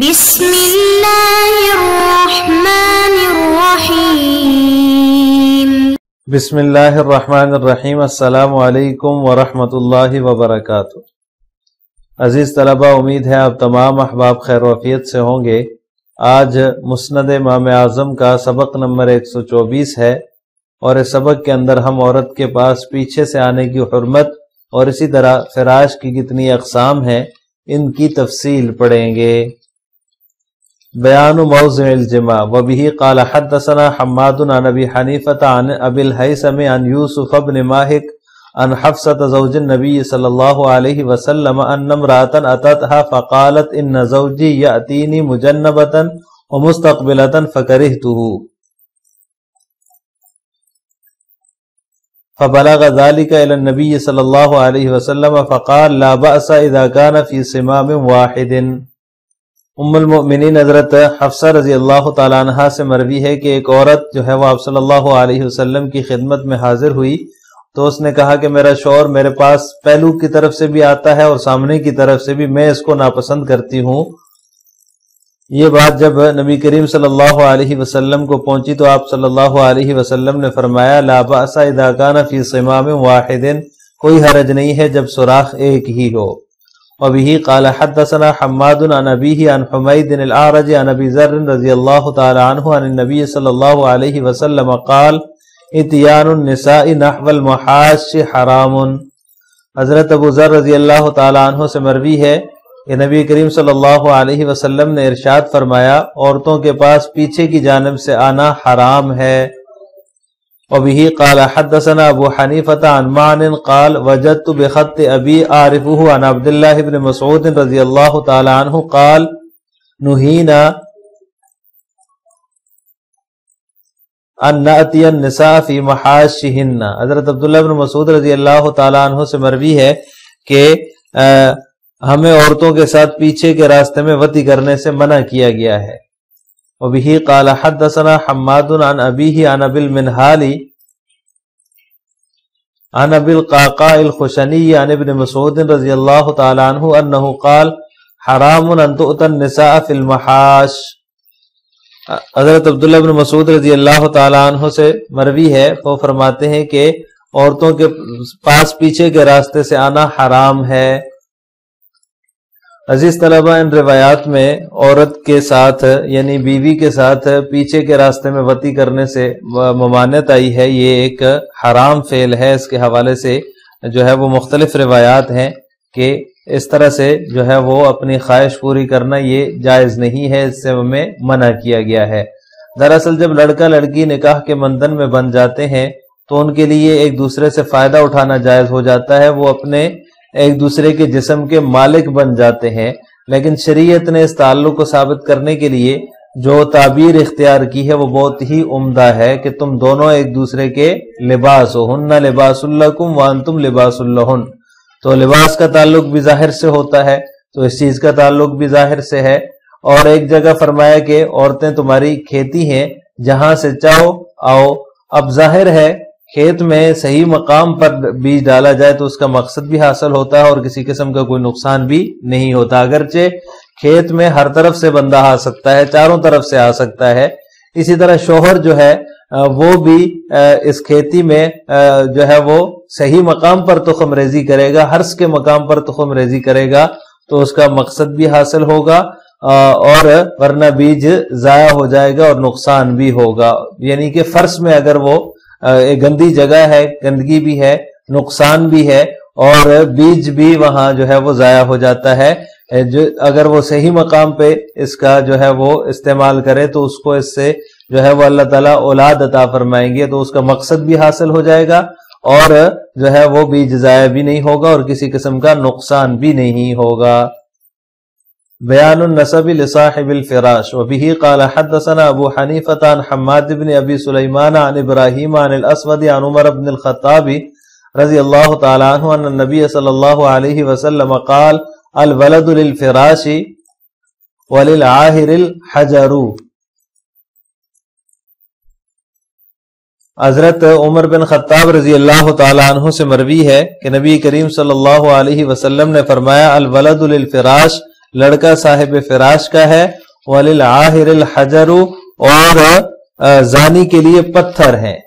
بسم اللہ الرحمن الرحیم۔ بسم اللہ الرحمن الرحیم۔ السلام علیکم ورحمۃ اللہ وبرکاتہ۔ عزیز طلبہ، امید ہے آپ تمام احباب خیر و عافیت سے ہوں گے۔ آج مسند امام اعظم کا سبق نمبر 124 ہے، اور اس سبق کے اندر ہم عورت کے پاس پیچھے سے آنے کی حرمت اور اسی طرح فراش کی کتنی اقسام ہیں ان کی تفصیل پڑھیں گے۔ بیان موضع الجماع۔ وبه قال حدثنا حماد عن ابي حنيفة عن ابي الهيثم عن يوسف بن ماهك عن حفصة زوج النبي صلى الله عليه وسلم ان امرأة اتتها فقالت ان زوجي يأتيني مجنبة ومستقبلة فكرهته فبلغ ذلك الى النبي صلى الله عليه وسلم فقال لا بأس اذا كان في صمام واحد۔ ام المؤمنین حضرت حفصہ رضی اللہ تعالیٰ عنہ سے مروی ہے کہ ایک عورت جو ہے وہ آپ صلی اللہ علیہ وسلم کی خدمت میں حاضر ہوئی تو اس نے کہا کہ میرا شوہر میرے پاس پہلو کی طرف سے بھی آتا ہے اور سامنے کی طرف سے بھی، میں اس کو ناپسند کرتی ہوں۔ یہ بات جب نبی کریم صلی اللہ علیہ وسلم کو پہنچی تو آپ صلی اللہ علیہ وسلم نے فرمایا لا بأس اذا كان في صمام واحد، کوئی حرج نہیں ہے جب سوراخ ایک ہی ہو۔ وبه قال حدثنا حماد عن أبيه عن حميد الأعرج عن أبي ذر رضي الله تعالى عنه عن النبي صلى الله عليه وسلم قال اتيان النساء نحو المحاش حرام۔ حضرت ابو ذر رضی اللہ تعالی عنہ سے مروی ہے کہ نبی کریم صلی اللہ علیہ وسلم نے ارشاد فرمایا عورتوں کے پاس پیچھے کی جانب سے آنا حرام ہے۔ وبه قال حدثنا ابو حنیفة عن معن قال وجدت بخط ابي اعرفه عن عبد الله بن مسعود رضی اللہ تعالی عنہ قال نهينا ان نأتي النساء في محاشهن۔ حضرت عبداللہ بن مسعود رضی اللہ تعالی عنہ سے مروی ہے کہ ہمیں عورتوں کے ساتھ پیچھے کے راستے میں وطی کرنے سے منع کیا گیا ہے۔ وبه قال حدثنا حماد عن أبيه عن أبي المنهال عن أبي القعقاع الخشني عن ابن مسعود رضي الله تعالى عنه أنه قال حرام أن تؤتى النساء في المحاش۔ حضرت عبداللہ بن مسعود رضی اللہ تعالیٰ عنہ سے مروی ہے، وہ فرماتے ہیں کہ عورتوں کے پاس پیچھے کے راستے سے آنا حرام ہے۔ عزیز طلبہ، ان روایات میں عورت کے ساتھ یعنی بیوی کے ساتھ پیچھے کے راستے میں وطی کرنے سے ممانعت آئی ہے، یہ ایک حرام فعل ہے۔ اس کے حوالے سے جو ہے وہ مختلف روایات ہیں کہ اس طرح سے جو ہے وہ اپنی خواہش پوری کرنا یہ جائز نہیں ہے، اس سے ہمیں منع کیا گیا ہے۔ دراصل جب لڑکا لڑکی نکاح کے بندھن میں بن جاتے ہیں تو ان کے لیے ایک دوسرے سے فائدہ اٹھانا جائز ہو جاتا ہے، وہ اپنے ایک دوسرے کے جسم کے مالک بن جاتے ہیں، لیکن شریعت نے اس تعلق کو ثابت کرنے کے لیے جو تعبیر اختیار کی ہے وہ بہت ہی عمدہ ہے کہ تم دونوں ایک دوسرے کے لباس ہو، ہن لباس لکم وانتم لباس لہن۔ تو لباس کا تعلق بھی ظاہر سے ہوتا ہے، تو اس چیز کا تعلق بھی ظاہر سے ہے۔ اور ایک جگہ فرمایا کہ عورتیں تمہاری کھیتی ہیں، جہاں سے چاہو آؤ۔ اب ظاہر ہے کھیت میں صحیح مقام پر بیج ڈالا جائے تو اس کا مقصد بھی حاصل ہوتا ہے اور کسی قسم کا کوئی نقصان بھی نہیں ہوتا، اگرچہ کھیت میں ہر طرف سے بندہ آ سکتا ہے، چاروں طرف سے آ سکتا ہے۔ اسی طرح شوہر جو ہے وہ بھی اس کھیتی میں جو ہے وہ صحیح مقام پر تخم ریزی کرے گا، حرث کے مقام پر تخم ریزی کرے گا تو اس کا مقصد بھی حاصل ہوگا، اور ورنہ بیج ضائع ہو جائے گا اور نقصان بھی ہوگا۔ یعنی کہ فرش میں اگر وہ ایک گندی جگہ ہے، گندگی بھی ہے، نقصان بھی ہے، اور بیج بھی وہاں جو ہے وہ ضائع ہو جاتا ہے۔ جو اگر وہ صحیح مقام پہ اس کا جو ہے وہ استعمال کرے تو اس کو اس سے جو ہے وہ اللہ تعالیٰ اولاد عطا فرمائیں گے، تو اس کا مقصد بھی حاصل ہو جائے گا اور جو ہے وہ بیج ضائع بھی نہیں ہوگا اور کسی قسم کا نقصان بھی نہیں ہوگا۔ بیان النسب لصاحب الفراش۔ وبه قال حدثنا ابو حنیفة عن حماد بن ابی سلیمان عن ابراہیم عن الاسود عن عمر بن الخطاب رضی اللہ تعالی عنہ ان النبی صلی اللہ علیہ وسلم قال الولد للفراش وللعاہر الحجر۔ حضرت عمر بن خطاب رضی اللہ تعالی عنہ سے مروی ہے کہ نبی کریم صلی اللہ علیہ وسلم نے فرمایا الولد للفراش، لڑکا صاحب فراش کا ہے، وَلِلْعَاهِرِ الْحَجَرُ اور زانی کے لیے پتھر ہیں۔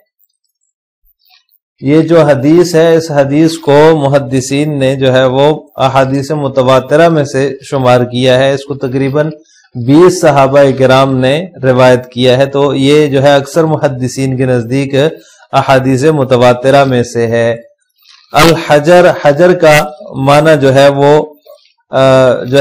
یہ جو حدیث ہے، اس حدیث کو محدثین نے جو ہے وہ احادیث متواترہ میں سے شمار کیا ہے۔ اس کو تقریباً 20 صحابہ کرام نے روایت کیا ہے، تو یہ جو ہے اکثر محدثین کے نزدیک احادیث متواترہ میں سے ہے۔ الحجر، حجر کا معنی جو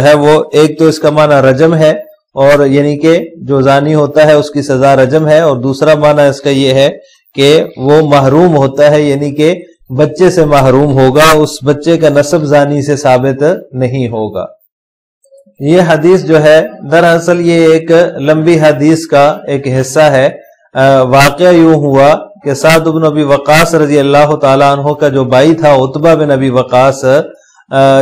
ہے وہ ایک تو اس کا معنی رجم ہے، اور یعنی کہ جو زانی ہوتا ہے اس کی سزا رجم ہے، اور دوسرا معنی اس کا یہ ہے کہ وہ محروم ہوتا ہے، یعنی کہ بچے سے محروم ہوگا، اس بچے کا نسب زانی سے ثابت نہیں ہوگا۔ یہ حدیث جو ہے دراصل یہ ایک لمبی حدیث کا ایک حصہ ہے۔ واقعہ یوں ہوا کہ سعد بن ابی وقاص رضی اللہ تعالیٰ عنہ کا جو بھائی تھا عتبہ بن ابی وقاص،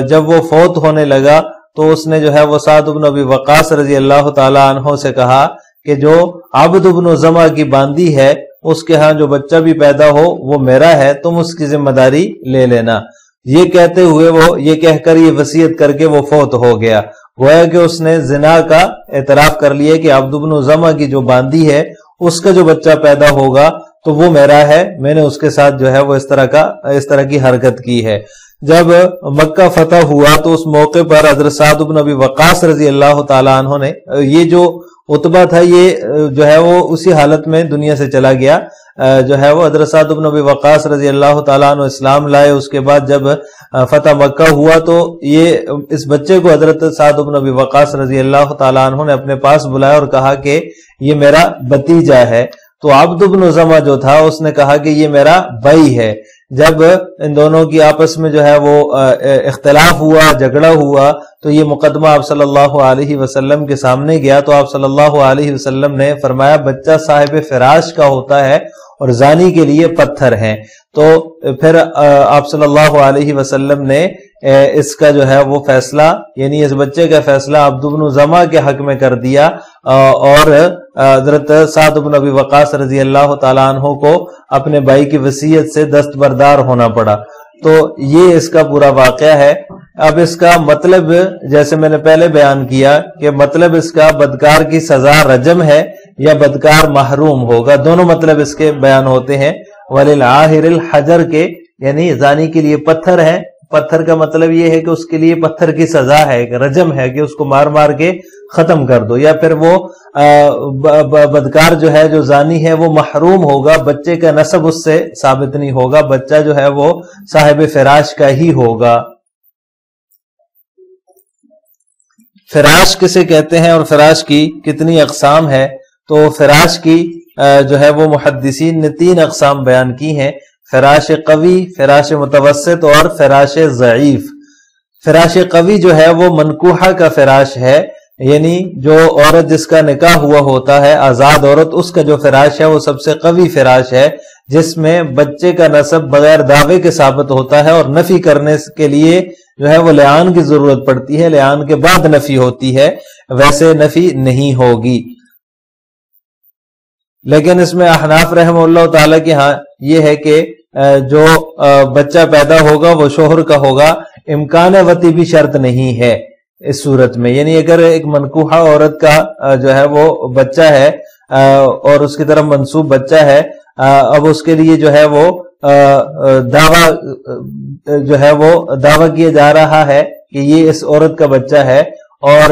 جب وہ فوت ہونے لگا تو اس نے جو ہے وہ سعد بن ابی وقاص رضی اللہ تعالیٰ عنہ سے کہا کہ جو عبد بن زمع کی باندی ہے اس کے ہاں جو بچہ بھی پیدا ہو وہ میرا ہے، تم اس کی ذمہ داری لے لینا۔ یہ کہتے ہوئے وہ یہ کہہ کر یہ وصیت کر کے وہ فوت ہو گیا۔ گویا کہ اس نے زنا کا اعتراف کر لیا کہ عبد بن زمع کی جو باندی ہے اس کا جو بچہ پیدا ہوگا تو وہ میرا ہے، میں نے اس کے ساتھ جو ہے وہ اس طرح کی حرکت کی ہے۔ جب مکہ فتح ہوا تو اس موقع پر حضرت سعد بن ابی وقاص رضی اللہ تعالیٰ عنہ نے، یہ جو عتبہ تھا یہ جو ہے وہ اسی حالت میں دنیا سے چلا گیا، جو ہے وہ حضرت سعد بن ابی وقاص رضی اللہ تعالیٰ عنہ اسلام لائے۔ اس کے بعد جب فتح مکہ ہوا تو یہ اس بچے کو حضرت سعد بن ابی وقاص رضی اللہ تعالیٰ عنہ نے اپنے پاس بلایا اور کہا کہ یہ میرا بھتیجا ہے۔ تو عبد بن زمع جو تھا اس نے کہا کہ یہ میرا بھائی ہے۔ جب ان دونوں کی آپس میں جو ہے وہ اختلاف ہوا، جھگڑا ہوا، تو یہ مقدمہ آپ صلی اللہ علیہ وسلم کے سامنے گیا، تو آپ صلی اللہ علیہ وسلم نے فرمایا بچہ صاحب فراش کا ہوتا ہے اور زانی کے لیے پتھر ہیں۔ تو پھر آپ صلی اللہ علیہ وسلم نے اس کا جو ہے وہ فیصلہ، یعنی اس بچے کا فیصلہ عبد بن زمع کے حق میں کر دیا، اور حضرت سعد بن ابی وقاص رضی اللہ تعالیٰ عنہ کو اپنے بھائی کی وصیت سے دستبردار ہونا پڑا۔ تو یہ اس کا پورا واقعہ ہے۔ اب اس کا مطلب جیسے میں نے پہلے بیان کیا کہ مطلب اس کا بدکار کی سزا رجم ہے یا بدکار محروم ہوگا، دونوں مطلب اس کے بیان ہوتے ہیں۔ وَلِلْعَاهِرِ الْحَجَرِ کے یعنی زانی کے لیے پتھر ہے، پتھر کا مطلب یہ ہے کہ اس کے لیے پتھر کی سزا ہے، رجم ہے کہ اس کو مار مار کے ختم کر دو، یا پھر وہ بدکار جو ہے جو زانی ہے وہ محروم ہوگا، بچے کا نسب اس سے ثابت نہیں ہوگا، بچہ جو ہے وہ صاحب فراش کا ہی ہوگا۔ فراش کسے کہتے ہیں اور فراش کی کتنی اقسام ہے؟ تو فراش کی جو ہے وہ محدثین نے 3 اقسام بیان کی ہیں: فراش قوی، فراش متوسط اور فراش ضعیف۔ فراش قوی جو ہے وہ منکوحہ کا فراش ہے، یعنی جو عورت جس کا نکاح ہوا ہوتا ہے، آزاد عورت، اس کا جو فراش ہے وہ سب سے قوی فراش ہے، جس میں بچے کا نسب بغیر دعوے کے ثابت ہوتا ہے، اور نفی کرنے کے لیے جو ہے وہ لعان کی ضرورت پڑتی ہے، لعان کے بعد نفی ہوتی ہے، ویسے نفی نہیں ہوگی۔ لیکن اس میں احناف رحمہ اللہ تعالیٰ کے ہاں یہ ہے کہ جو بچہ پیدا ہوگا وہ شوہر کا ہوگا، امکان وطی بھی شرط نہیں ہے اس صورت میں، یعنی اگر ایک منکوحہ عورت کا جو ہے وہ بچہ ہے اور اس کی طرف منسوب بچہ ہے، اب اس کے لیے جو ہے وہ دعویٰ کیا جا رہا ہے کہ یہ اس عورت کا بچہ ہے، اور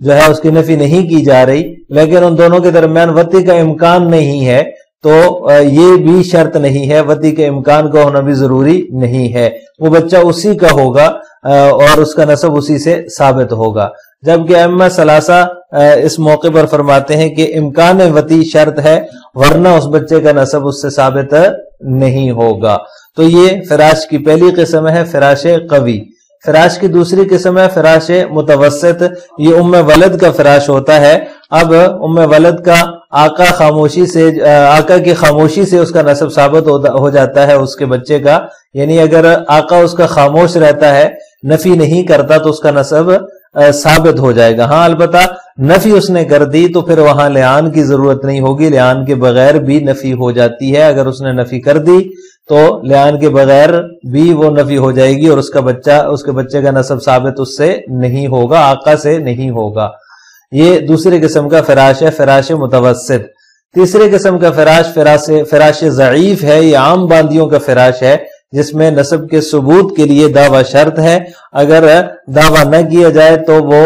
جو ہے اس کی نفی نہیں کی جا رہی، لیکن ان دونوں کے درمیان وطی کا امکان نہیں ہے، تو یہ بھی شرط نہیں ہے، وطی کے امکان کا ہونا بھی ضروری نہیں ہے، وہ بچہ اسی کا ہوگا اور اس کا نسب اسی سے ثابت ہوگا۔ جبکہ ائمہ ثلاثہ اس موقع پر فرماتے ہیں کہ امکان وطی شرط ہے، ورنہ اس بچے کا نسب اس سے ثابت نہیں ہوگا۔ تو یہ فراش کی پہلی قسم ہے، فراش قوی۔ فراش کی دوسری قسم ہے فراش متوسط، یہ ام ولد کا فراش ہوتا ہے۔ اب ام ولد کا آقا کی خاموشی سے اس کا نسب ثابت ہو جاتا ہے اس کے بچے کا، یعنی اگر آقا اس کا خاموش رہتا ہے، نفی نہیں کرتا، تو اس کا نسب ثابت ہو جائے گا. ہاں البتہ نفی اس نے کر دی تو پھر وہاں لعان کی ضرورت نہیں ہوگی، لعان کے بغیر بھی نفی ہو جاتی ہے. اگر اس نے نفی کر دی تو لعان کے بغیر بھی وہ نفی ہو جائے گی اور اس کے بچے کا نسب ثابت اس سے نہیں ہوگا، آقا سے نہیں ہوگا. یہ دوسرے قسم کا فراش ہے، فراش متوسط. تیسرے قسم کا فراش ضعیف ہے. یہ عام باندیوں کا فراش ہے جس میں نسب کے ثبوت کے لیے دعویٰ شرط ہے. اگر دعویٰ نہ کیا جائے تو وہ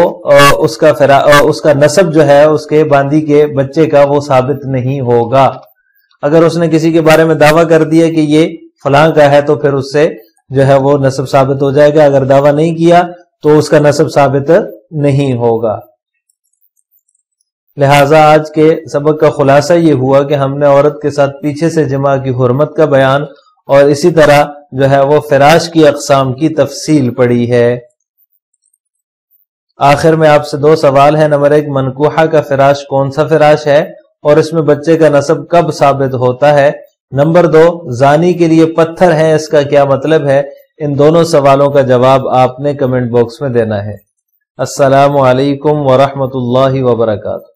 اس کا نسب جو ہے اس کے باندی کے بچے کا وہ ثابت نہیں ہوگا. اگر اس نے کسی کے بارے میں دعویٰ کر دیا کہ یہ فلاں کا ہے تو پھر اس سے جو ہے وہ نسب ثابت ہو جائے گا. اگر دعویٰ نہیں کیا تو اس کا نسب ثابت نہیں ہوگا. لہٰذا آج کے سبق کا خلاصہ یہ ہوا کہ ہم نے عورت کے ساتھ پیچھے سے جماع کی حرمت کا بیان اور اسی طرح جو ہے وہ فراش کی اقسام کی تفصیل پڑھی ہے. آخر میں آپ سے 2 سوال ہیں. نمبر 1، منکوحہ کا فراش کون سا فراش ہے اور اس میں بچے کا نسب کب ثابت ہوتا ہے؟ نمبر 2، زانی کے لیے پتھر ہیں، اس کا کیا مطلب ہے؟ ان دونوں سوالوں کا جواب آپ نے کمنٹ باکس میں دینا ہے. السلام علیکم ورحمۃ اللہ وبرکاتہ.